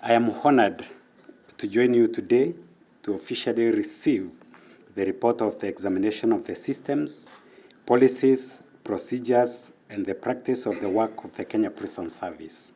I am honored to join you today to officially receive the report of the examination of the systems, policies, procedures, and the practice of the work of the Kenya Prison Service.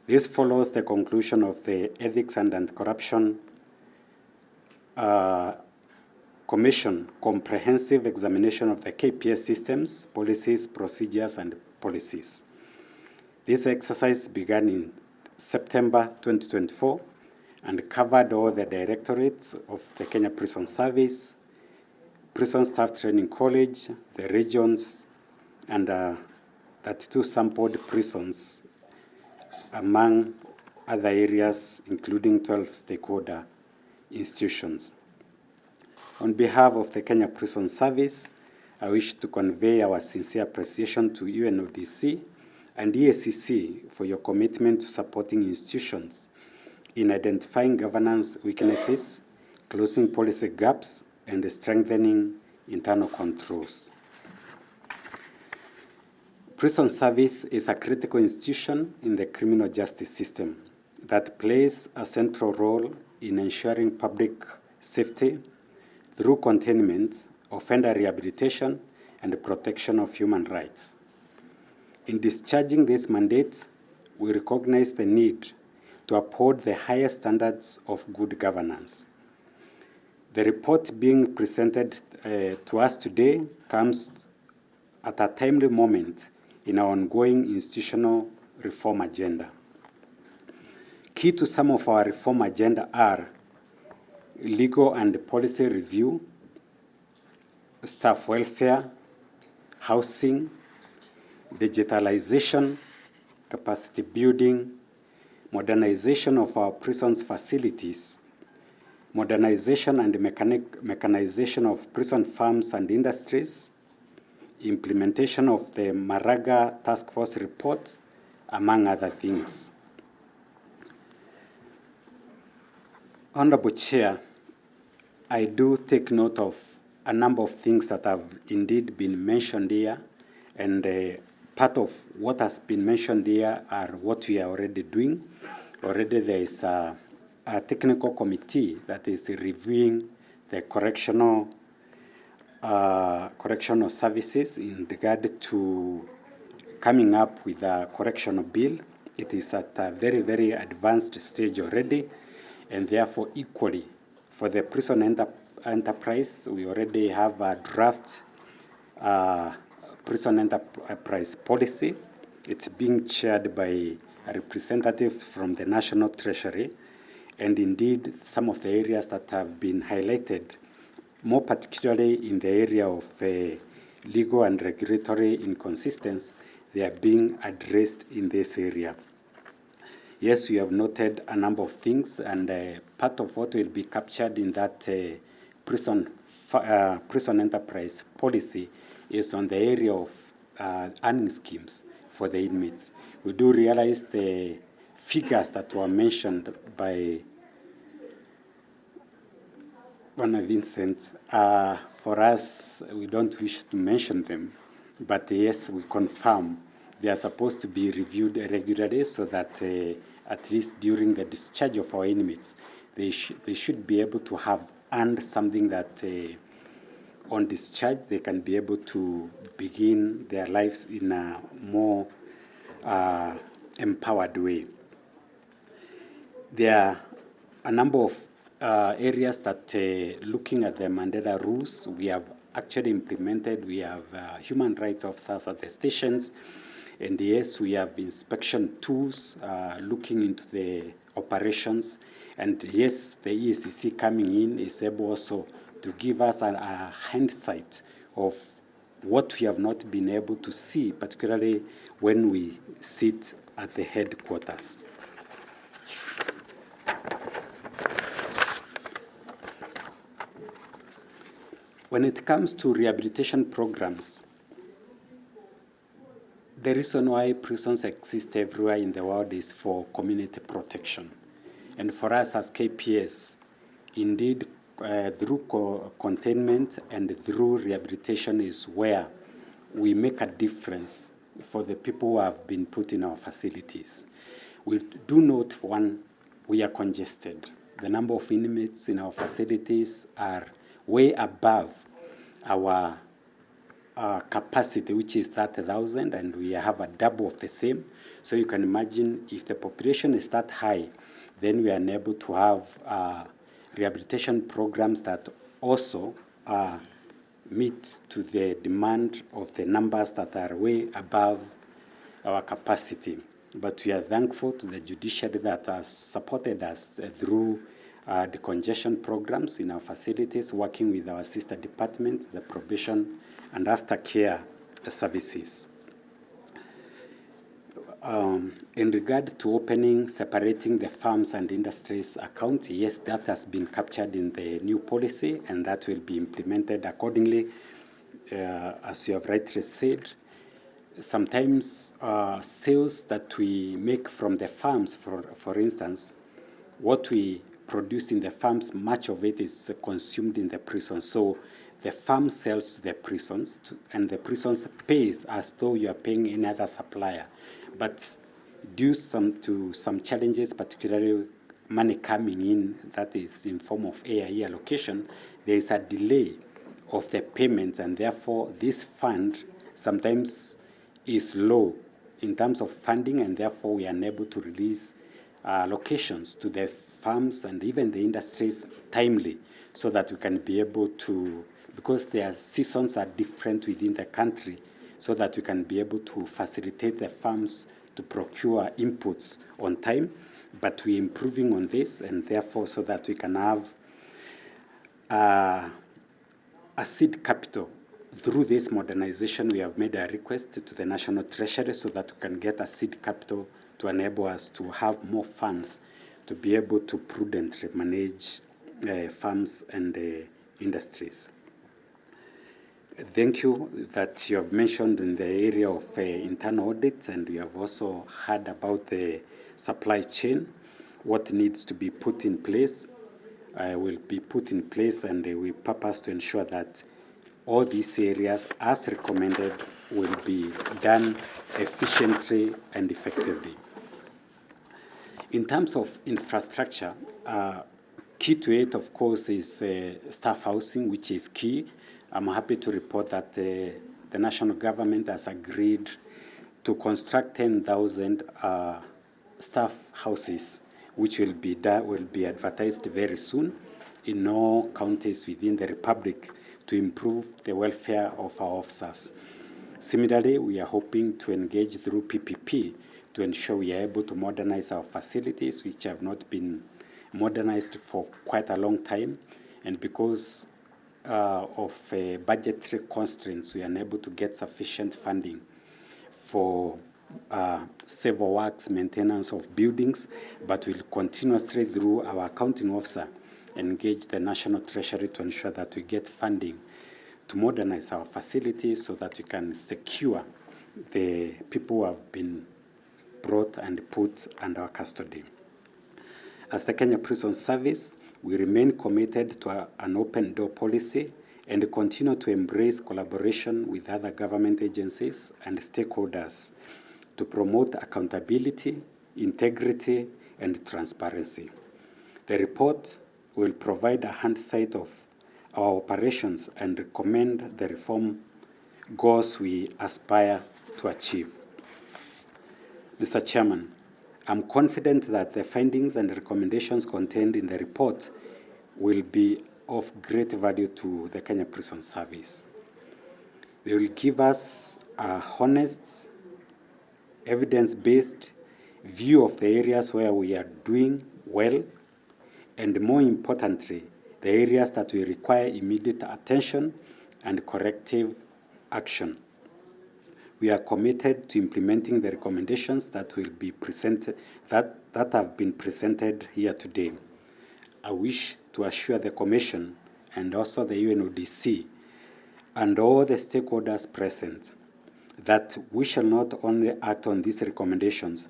This follows the conclusion of the Ethics and Anti-Corruption Commission comprehensive examination of the KPS systems, policies, procedures, and policies. This exercise began in September 2024 and covered all the directorates of the Kenya Prison Service, Prison Staff Training College, the regions, and 32 sampled prisons, among other areas, including 12 stakeholder institutions. On behalf of the Kenya Prison Service, I wish to convey our sincere appreciation to UNODC and EACC for your commitment to supporting institutions in identifying governance weaknesses, closing policy gaps, and strengthening internal controls. Prison Service is a critical institution in the criminal justice system that plays a central role in ensuring public safety through containment, offender rehabilitation, and the protection of human rights. In discharging this mandate, we recognize the need to uphold the highest standards of good governance. The report being presented to us today comes at a timely moment in our ongoing institutional reform agenda. Key to some of our reform agenda are legal and policy review, staff welfare, housing, digitalization, capacity building, modernization of our prisons facilities, modernization and mechanization of prison farms and industries, implementation of the Maraga Task Force report, among other things. Honorable Chair, I do take note of a number of things that have indeed been mentioned here, and part of what has been mentioned here are what we are already doing. Already there is a technical committee that is reviewing the correctional services in regard to coming up with a correctional bill. It is at a very, very advanced stage already, and therefore equally for the prison enterprise, we already have a draft prison enterprise policy. It's being chaired by a representative from the National Treasury, and indeed some of the areas that have been highlighted, more particularly in the area of legal and regulatory inconsistencies, they are being addressed in this area. Yes, we have noted a number of things, and part of what will be captured in that prison enterprise policy is on the area of earning schemes for the inmates. We do realize the figures that were mentioned by Bwana Vincent. For us, we don't wish to mention them, but yes, we confirm they are supposed to be reviewed regularly so that at least during the discharge of our inmates, they should be able to have earned something that on discharge they can be able to begin their lives in a more empowered way. There are a number of areas that looking at the Mandela rules, we have actually implemented. We have human rights officers at the stations, and yes, we have inspection tools looking into the operations, and yes, the EACC coming in is able also to give us a hindsight of what we have not been able to see, particularly when we sit at the headquarters. When it comes to rehabilitation programs, the reason why prisons exist everywhere in the world is for community protection. And for us as KPS, indeed, through containment and through rehabilitation is where we make a difference for the people who have been put in our facilities. We do note, for one, we are congested. The number of inmates in our facilities are way above our capacity, which is 30,000, and we have a double of the same. So you can imagine if the population is that high, then we are unable to have rehabilitation programs that also meet to the demand of the numbers that are way above our capacity. But we are thankful to the judiciary that has supported us through decongestion programs in our facilities, working with our sister department, the probation and aftercare services. In regard to opening, separating the farms and industries account, yes, that has been captured in the new policy, and that will be implemented accordingly. As you have rightly said, sometimes sales that we make from the farms, for instance, what we produce in the farms, much of it is consumed in the prisons. So the farm sells to the prisons, and the prisons pays as though you are paying any other supplier. But due to some challenges, particularly money coming in, that is in form of AIE allocation, there is a delay of the payments, and therefore this fund sometimes is low in terms of funding, and therefore we are unable to release allocations to the farms and even the industries timely, so that we can be able to, because their seasons are different within the country, so that we can be able to facilitate the farms to procure inputs on time. But we're improving on this, and therefore so that we can have a seed capital. Through this modernization, we have made a request to the National Treasury so that we can get a seed capital to enable us to have more funds to be able to prudently manage farms and industries. Thank you that you have mentioned in the area of internal audits, and we have also heard about the supply chain, what needs to be put in place will be put in place, and we purpose to ensure that all these areas, as recommended, will be done efficiently and effectively. In terms of infrastructure, key to it, of course, is staff housing, which is key. I'm happy to report that the national government has agreed to construct 10,000 staff houses, which will be advertised very soon in all counties within the Republic to improve the welfare of our officers. Similarly, we are hoping to engage through PPP to ensure we are able to modernize our facilities, which have not been modernized for quite a long time. And because of budgetary constraints, we are unable to get sufficient funding for civil works, maintenance of buildings, but we'll continuously, through our accounting officer, engage the National Treasury to ensure that we get funding to modernize our facilities so that we can secure the people who have been brought and put under our custody. As the Kenya Prison Service, we remain committed to an open door policy and continue to embrace collaboration with other government agencies and stakeholders to promote accountability, integrity, and transparency. The report will provide a hindsight of our operations and recommend the reform goals we aspire to achieve. Mr. Chairman, I'm confident that the findings and recommendations contained in the report will be of great value to the Kenya Prison Service. They will give us a honest, evidence-based view of the areas where we are doing well, and more importantly, the areas that we require immediate attention and corrective action. We are committed to implementing the recommendations that will be presented, that have been presented here today. I wish to assure the Commission and also the UNODC and all the stakeholders present that we shall not only act on these recommendations,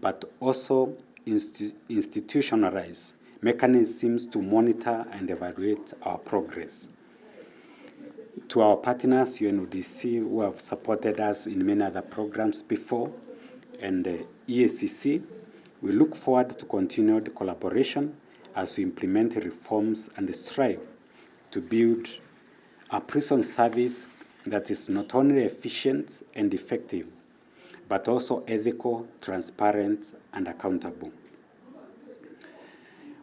but also institutionalize mechanisms to monitor and evaluate our progress. To our partners, UNODC, who have supported us in many other programs before, and EACC, We look forward to continued collaboration as we implement reforms and strive to build a prison service that is not only efficient and effective, but also ethical, transparent, and accountable.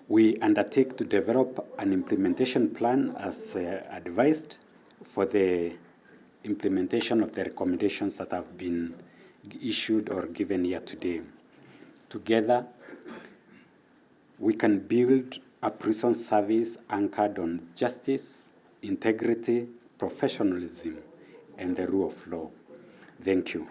We undertake to develop an implementation plan as advised for the implementation of the recommendations that have been issued or given here today. Together, we can build a prison service anchored on justice, integrity, professionalism, and the rule of law. Thank you.